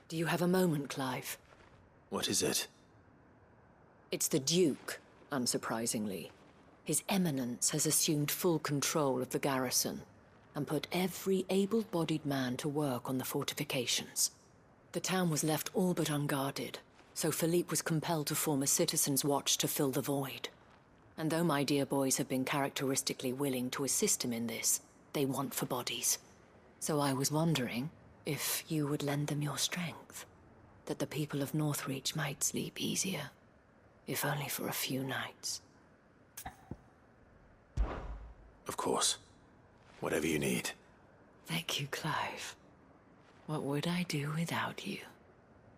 Do you have a moment, Clive? What is it? It's the Duke, unsurprisingly. His Eminence has assumed full control of the garrison and put every able-bodied man to work on the fortifications. The town was left all but unguarded, so Philippe was compelled to form a citizens' watch to fill the void. And though my dear boys have been characteristically willing to assist him in this, they want for bodies. So I was wondering if you would lend them your strength, that the people of Northreach might sleep easier, if only for a few nights. Of course. Whatever you need. Thank you, Clive. What would I do without you?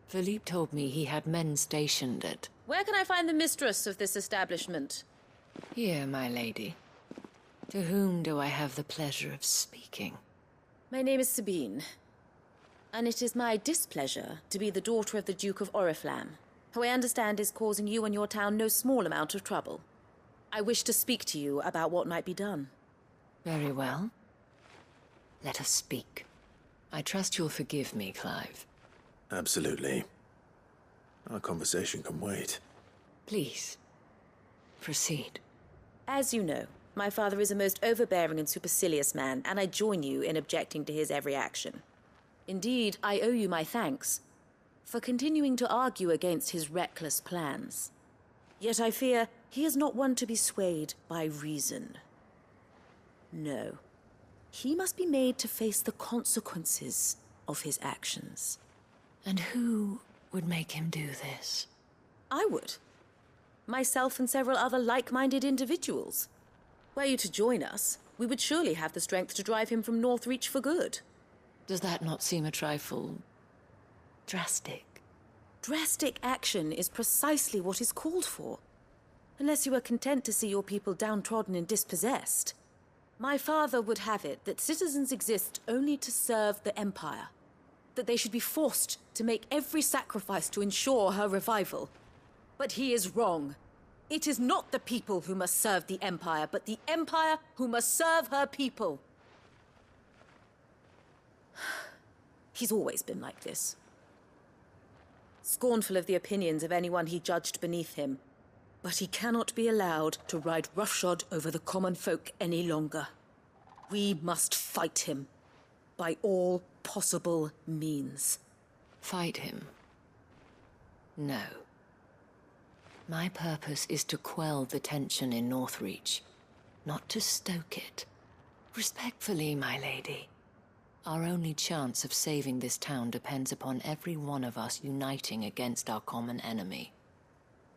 Philippe told me he had men stationed at... Where can I find the mistress of this establishment? Here, my lady. To whom do I have the pleasure of speaking? My name is Sabine, and it is my displeasure to be the daughter of the Duke of Oriflamme, who I understand is causing you and your town no small amount of trouble. I wish to speak to you about what might be done. Very well. Let us speak. I trust you'll forgive me, Clive. Absolutely. Our conversation can wait. Please, proceed. As you know, my father is a most overbearing and supercilious man, and I join you in objecting to his every action. Indeed, I owe you my thanks for continuing to argue against his reckless plans. Yet I fear he is not one to be swayed by reason. No. He must be made to face the consequences of his actions. And who would make him do this? I would. Myself and several other like-minded individuals. Were you to join us, we would surely have the strength to drive him from Northreach for good. Does that not seem a trifle... drastic? Drastic action is precisely what is called for. Unless you are content to see your people downtrodden and dispossessed. My father would have it that citizens exist only to serve the Empire. That they should be forced to make every sacrifice to ensure her revival. But he is wrong. It is not the people who must serve the Empire, but the Empire who must serve her people. He's always been like this. Scornful of the opinions of anyone he judged beneath him. But he cannot be allowed to ride roughshod over the common folk any longer. We must fight him, by all possible means. Fight him? No. My purpose is to quell the tension in Northreach, not to stoke it. Respectfully, my lady. Our only chance of saving this town depends upon every one of us uniting against our common enemy.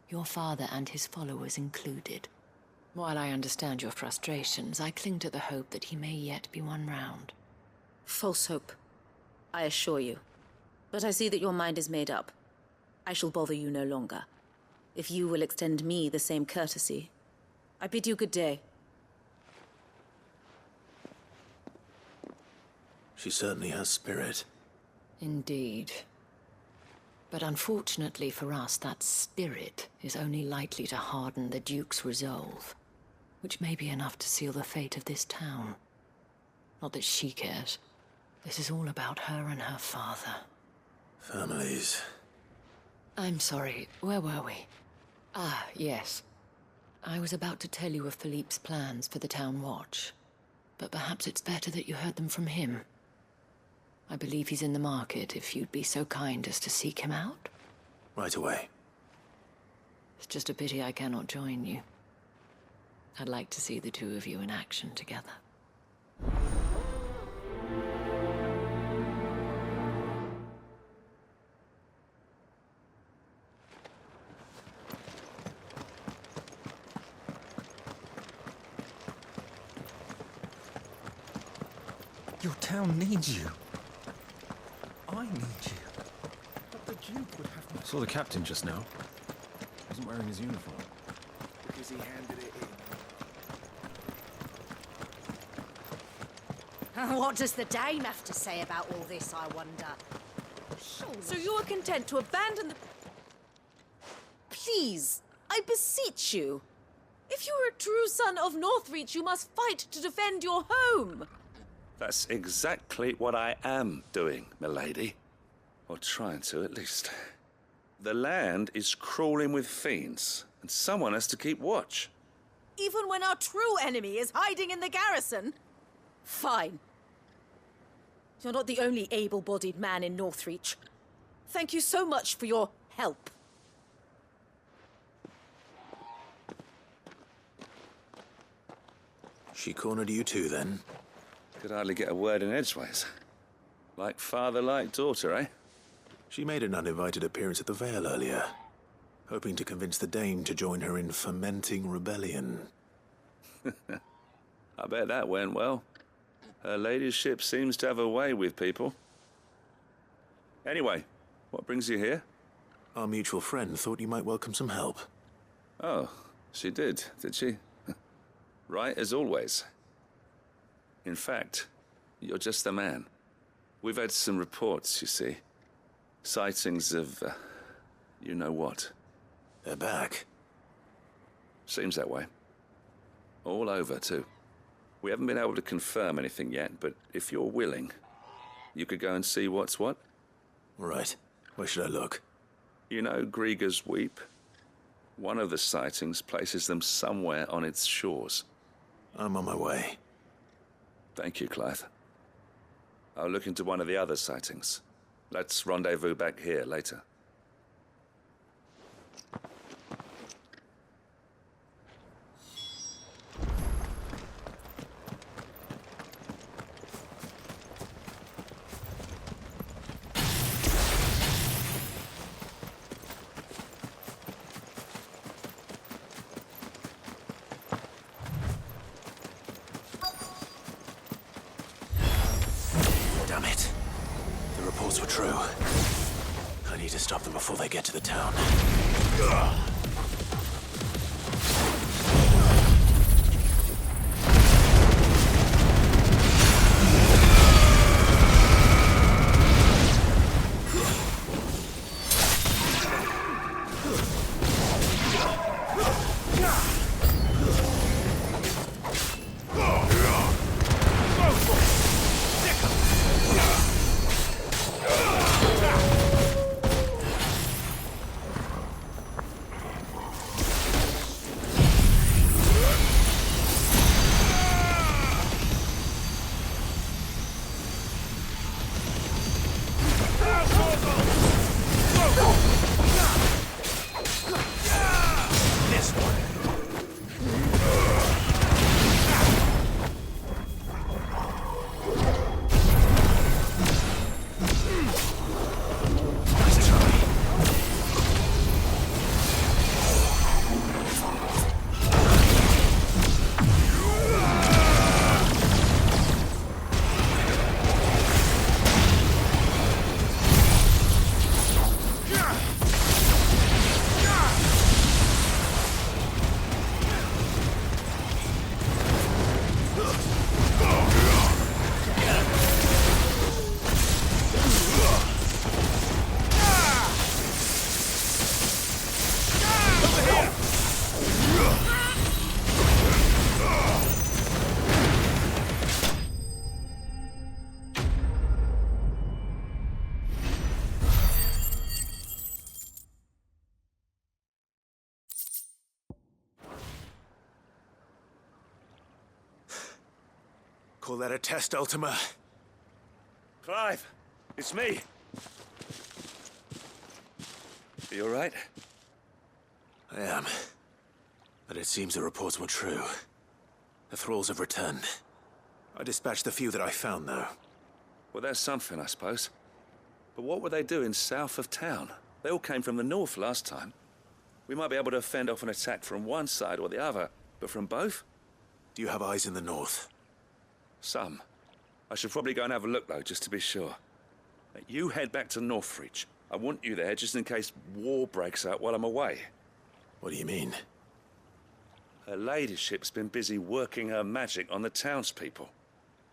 Your father and his followers included. While I understand your frustrations, I cling to the hope that he may yet be won round. False hope, I assure you. But I see that your mind is made up. I shall bother you no longer. If you will extend me the same courtesy, I bid you good day. She certainly has spirit. Indeed. But unfortunately for us, that spirit is only likely to harden the Duke's resolve, which may be enough to seal the fate of this town. Not that she cares. This is all about her and her father. Families. I'm sorry, where were we? Ah, yes. I was about to tell you of Philippe's plans for the town watch, but perhaps it's better that you heard them from him. I believe he's in the market, if you'd be so kind as to seek him out. Right away. It's just a pity I cannot join you. I'd like to see the two of you in action together. Your town needs you. I need you. But the Duke would have... I saw the captain just now. He wasn't wearing his uniform. Because he handed it in. What does the Dame have to say about all this, I wonder? So you are content to abandon the... Please, I beseech you. If you are a true son of Northreach, you must fight to defend your home. That's exactly what I am doing, milady. Or trying to, at least. The land is crawling with fiends, and someone has to keep watch. Even when our true enemy is hiding in the garrison? Fine. You're not the only able-bodied man in Northreach. Thank you so much for your help. She cornered you too, then? Could hardly get a word in edgeways. Like father, like daughter, eh? She made an uninvited appearance at the Vale earlier, hoping to convince the Dame to join her in fomenting rebellion. I bet that went well. Her ladyship seems to have a way with people. Anyway, what brings you here? Our mutual friend thought you might welcome some help. Oh, she did she? Right as always. In fact, you're just the man. We've had some reports, you see. Sightings of, you know what. They're back. Seems that way. All over, too. We haven't been able to confirm anything yet, but if you're willing, you could go and see what's what. Right. Where should I look? You know Grieger's Weep? One of the sightings places them somewhere on its shores. I'm on my way. Thank you, Clive. I'll look into one of the other sightings. Let's rendezvous back here later. Damn it. The reports were true. I need to stop them before they get to the town. Call that a test, Ultima? Clive, it's me. Are you all right? I am. But it seems the reports were true. The thralls have returned. I dispatched the few that I found, though. Well, that's something, I suppose. But what were they doing south of town? They all came from the north last time. We might be able to fend off an attack from one side or the other, but from both? Do you have eyes in the north? Some. I should probably go and have a look, though, just to be sure. You head back to Northreach. I want you there just in case war breaks out while I'm away. What do you mean? Her ladyship's been busy working her magic on the townspeople,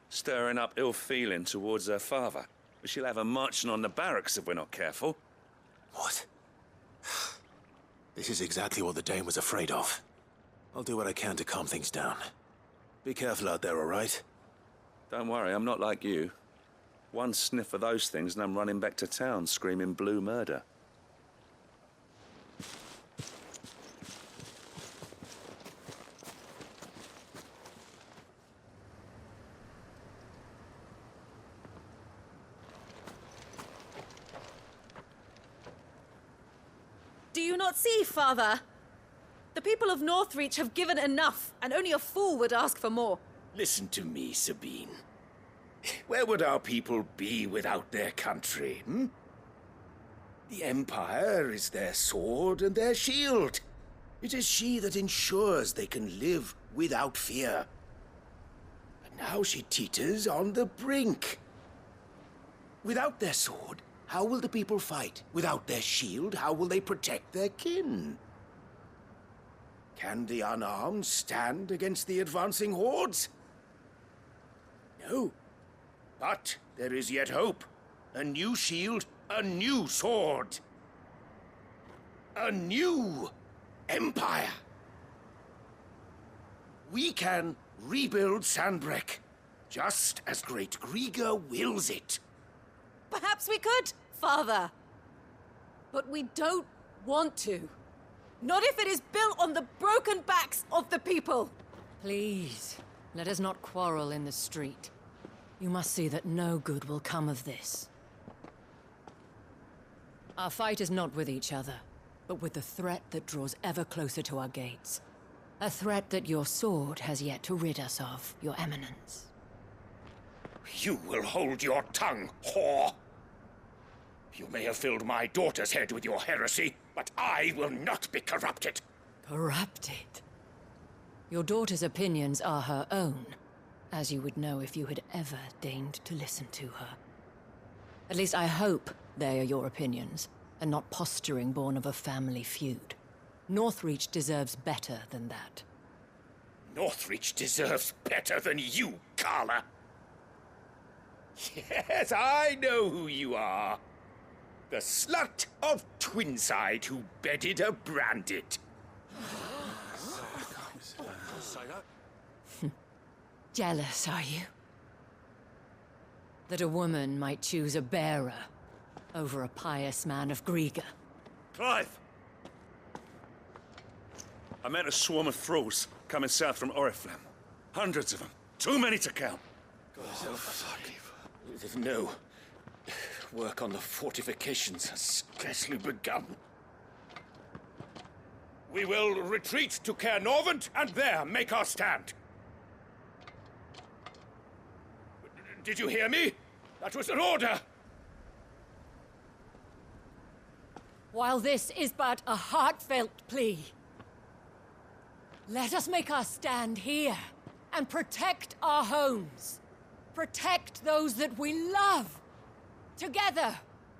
stirring up ill feeling towards her father. She'll have her marching on the barracks if we're not careful. What? This is exactly what the Dame was afraid of. I'll do what I can to calm things down. Be careful out there, all right? Don't worry, I'm not like you. One sniff of those things and I'm running back to town screaming blue murder. Do you not see, Father? The people of Northreach have given enough, and only a fool would ask for more. Listen to me, Sabine. Where would our people be without their country, hmm? The Empire is their sword and their shield. It is she that ensures they can live without fear. And now she teeters on the brink. Without their sword, how will the people fight? Without their shield, how will they protect their kin? Can the unarmed stand against the advancing hordes? No. But there is yet hope. A new shield, a new sword. A new empire. We can rebuild Sandbreck, just as Great Grieger wills it. Perhaps we could, Father. But we don't want to. Not if it is built on the broken backs of the people. Please, let us not quarrel in the street. You must see that no good will come of this. Our fight is not with each other, but with the threat that draws ever closer to our gates. A threat that your sword has yet to rid us of, Your Eminence. You will hold your tongue, whore! You may have filled my daughter's head with your heresy, but I will not be corrupted. Corrupted? Your daughter's opinions are her own, as you would know if you had ever deigned to listen to her. At least I hope they are your opinions, and not posturing born of a family feud. Northreach deserves better than that. Northreach deserves better than you, Carla. Yes, I know who you are. The slut of Twinside who bedded a Brandit. Jealous, are you? That a woman might choose a bearer over a pious man of Grieger. Clive! I met a swarm of thralls coming south from Oriflamme. Hundreds of them. Too many to count. No. Work on the fortifications has scarcely begun. We will retreat to Caer Norvent and there make our stand. Did you hear me? That was an order! While this is but a heartfelt plea, let us make our stand here and protect our homes. Protect those that we love. Together,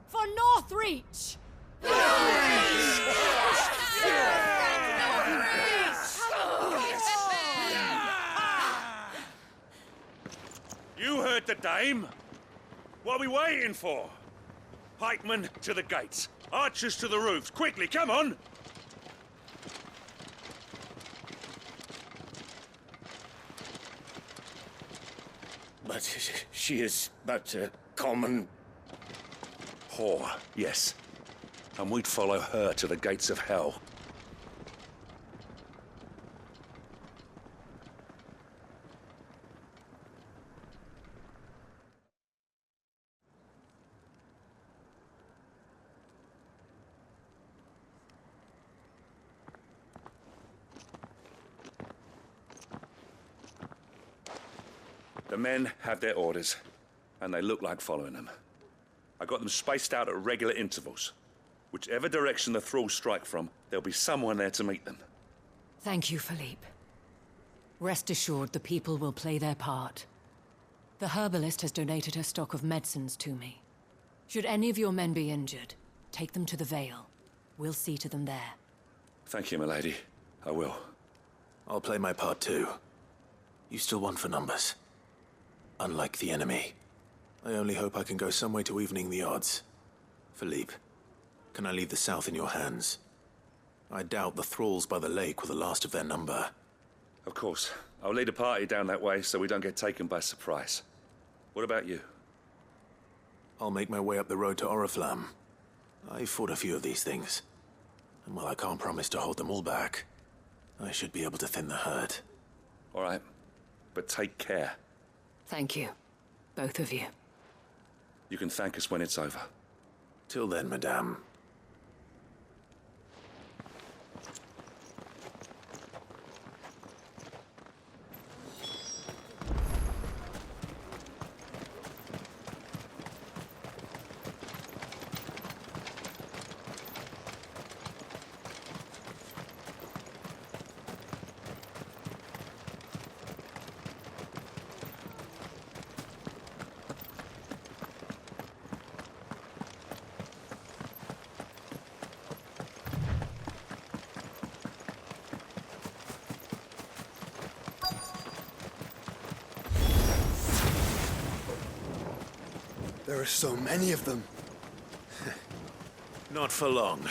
for Northreach! You heard the dame. What are we waiting for? Pikemen to the gates. Archers to the roofs. Quickly, come on! But she is but a common... Whore, yes. And we'd follow her to the gates of hell. The men have their orders, and they look like following them. I got them spaced out at regular intervals. Whichever direction the thralls strike from, there'll be someone there to meet them. Thank you, Philippe. Rest assured the people will play their part. The herbalist has donated her stock of medicines to me. Should any of your men be injured, take them to the Vale. We'll see to them there. Thank you, milady. I will. I'll play my part too. You still won for numbers. Unlike the enemy. I only hope I can go some way to evening the odds. Philippe, can I leave the south in your hands? I doubt the thralls by the lake were the last of their number. Of course. I'll lead a party down that way so we don't get taken by surprise. What about you? I'll make my way up the road to Oriflamme. I fought a few of these things. And while I can't promise to hold them all back, I should be able to thin the herd. All right. But take care. Thank you, both of you. You can thank us when it's over. Till then, madame. There are so many of them. Not for long.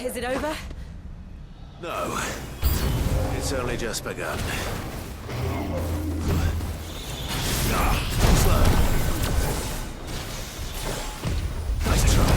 Is it over? No. It's only just begun. Slow. Nice try.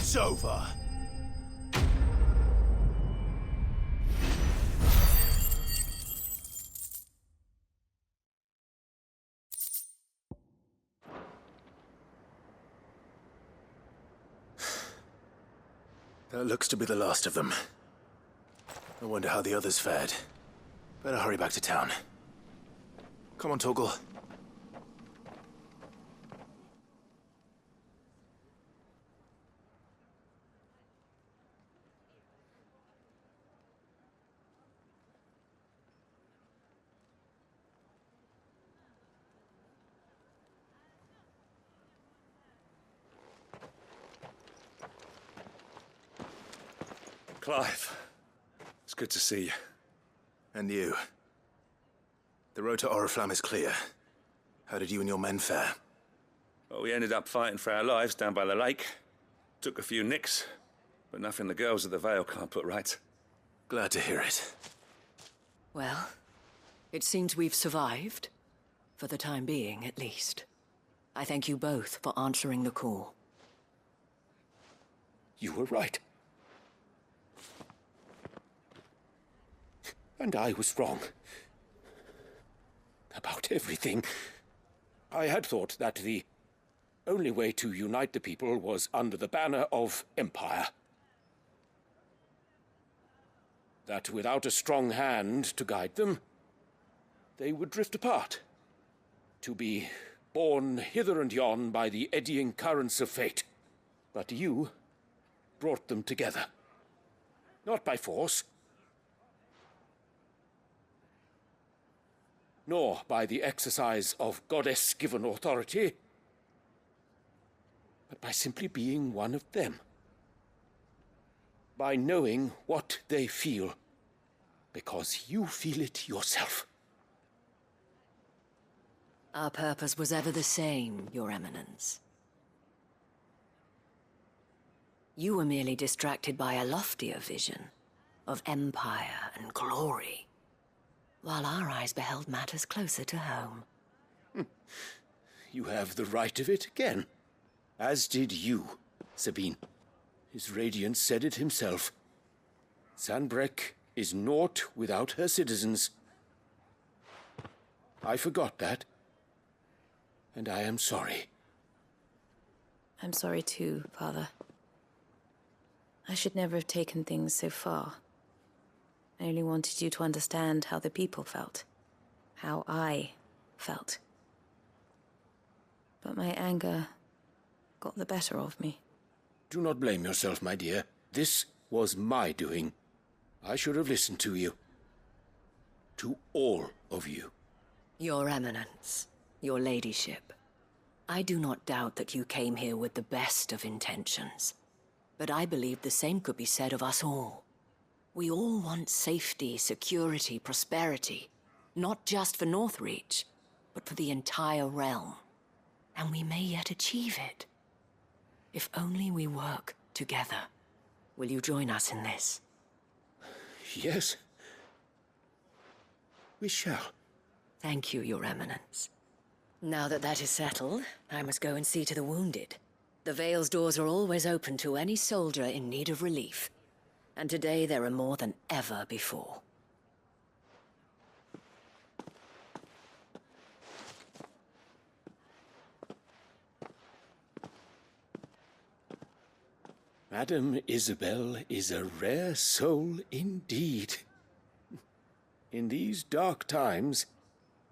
It's over. That looks to be the last of them. I wonder how the others fared. Better hurry back to town. Come on, Torgal. Clive, it's good to see you. And you. The road to Oriflamme is clear. How did you and your men fare? Well, we ended up fighting for our lives down by the lake. Took a few nicks, but nothing the girls of the Vale can't put right. Glad to hear it. Well, it seems we've survived. For the time being, at least. I thank you both for answering the call. You were right. And I was wrong. About everything. I had thought that the only way to unite the people was under the banner of Empire. That without a strong hand to guide them, they would drift apart, to be borne hither and yon by the eddying currents of fate. But you brought them together. Not by force, nor by the exercise of goddess-given authority, but by simply being one of them. By knowing what they feel, because you feel it yourself. Our purpose was ever the same, Your Eminence. You were merely distracted by a loftier vision of empire and glory, while our eyes beheld matters closer to home. You have the right of it again, as did you, Sabine. His Radiance said it himself. Sanbreque is naught without her citizens. I forgot that, and I am sorry. I'm sorry too, Father. I should never have taken things so far. I only wanted you to understand how the people felt. How I felt. But my anger got the better of me. Do not blame yourself, my dear. This was my doing. I should have listened to you. To all of you. Your Eminence, your Ladyship, I do not doubt that you came here with the best of intentions. But I believe the same could be said of us all. We all want safety, security, prosperity. Not just for Northreach, but for the entire realm. And we may yet achieve it. If only we work together. Will you join us in this? Yes. We shall. Thank you, Your Eminence. Now that that is settled, I must go and see to the wounded. The Vale's doors are always open to any soldier in need of relief. And today there are more than ever before. Madame Isabel is a rare soul indeed. In these dark times,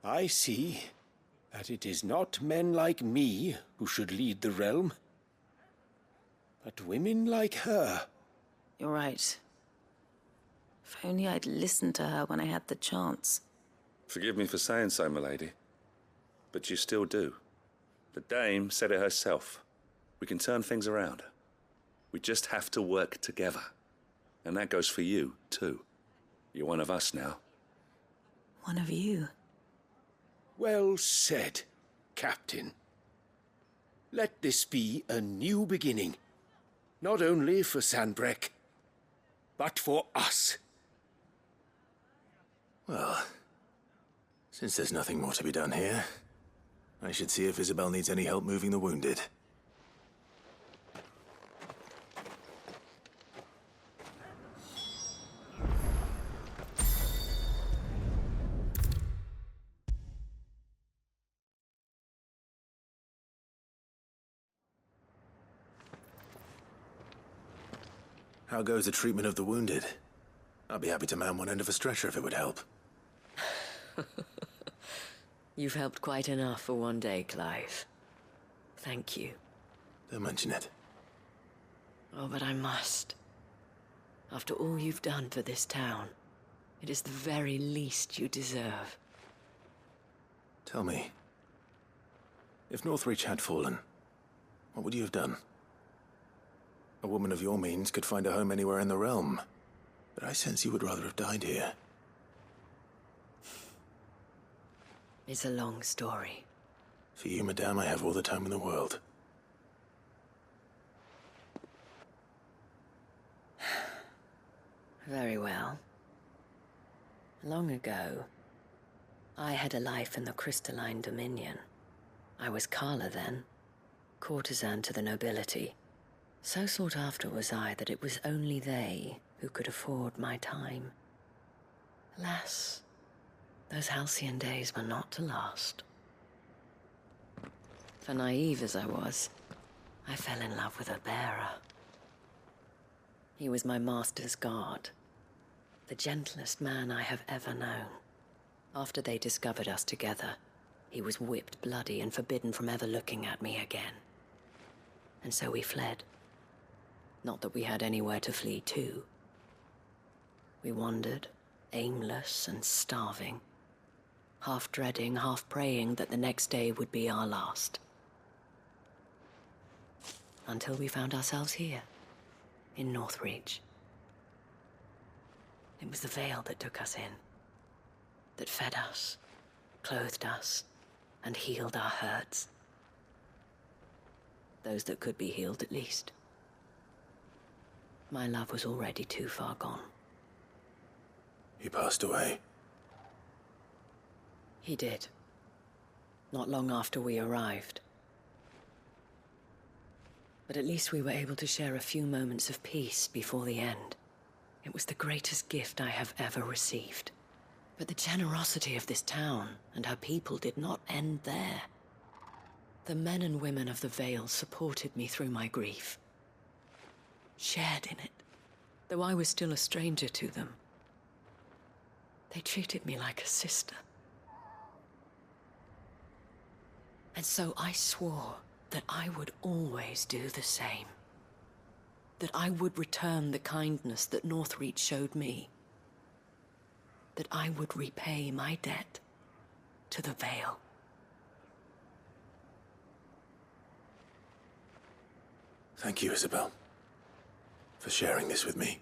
I see that it is not men like me who should lead the realm, but women like her. You're right. If only I'd listened to her when I had the chance. Forgive me for saying so, milady, but you still do. The Dame said it herself. We can turn things around. We just have to work together. And that goes for you, too. You're one of us now. One of you. Well said, Captain. Let this be a new beginning. Not only for Sanbreque, but for us. Well, since there's nothing more to be done here, I should see if Isabel needs any help moving the wounded. How goes the treatment of the wounded? I'd be happy to man one end of a stretcher if it would help. You've helped quite enough for one day, Clive. Thank you. Don't mention it. Oh, but I must. After all you've done for this town, it is the very least you deserve. Tell me, if Northreach had fallen, what would you have done? A woman of your means could find a home anywhere in the realm, but I sense you would rather have died here. It's a long story. For you, madame, I have all the time in the world. Very well. Long ago, I had a life in the Crystalline Dominion. I was Carla then, courtesan to the nobility. So sought after was I that it was only they who could afford my time. Alas, those halcyon days were not to last. For naive as I was, I fell in love with a bearer. He was my master's guard, the gentlest man I have ever known. After they discovered us together, he was whipped bloody and forbidden from ever looking at me again. And so we fled. Not that we had anywhere to flee to. We wandered, aimless and starving, half dreading, half praying that the next day would be our last. Until we found ourselves here, in Northreach. It was the Veil that took us in, that fed us, clothed us, and healed our hurts. Those that could be healed, at least. My love was already too far gone. He passed away. He did. Not long after we arrived. But at least we were able to share a few moments of peace before the end. It was the greatest gift I have ever received. But the generosity of this town and her people did not end there. The men and women of the Vale supported me through my grief. Shared in it, though I was still a stranger to them. They treated me like a sister. And so I swore that I would always do the same. That I would return the kindness that Northreach showed me. That I would repay my debt to the Vale. Thank you, Isabel, for sharing this with me.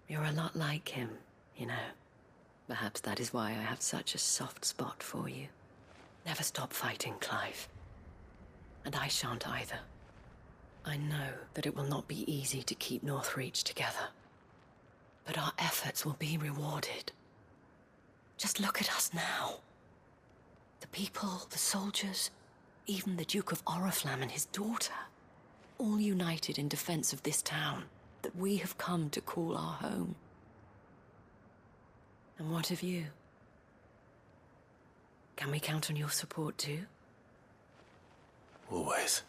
You're a lot like him, you know. Perhaps that is why I have such a soft spot for you. Never stop fighting, Clive. And I shan't either. I know that it will not be easy to keep Northreach together. But our efforts will be rewarded. Just look at us now. The people, the soldiers, even the Duke of Oriflamme and his daughter, all united in defense of this town that we have come to call our home. And what of you? Can we count on your support too? Always.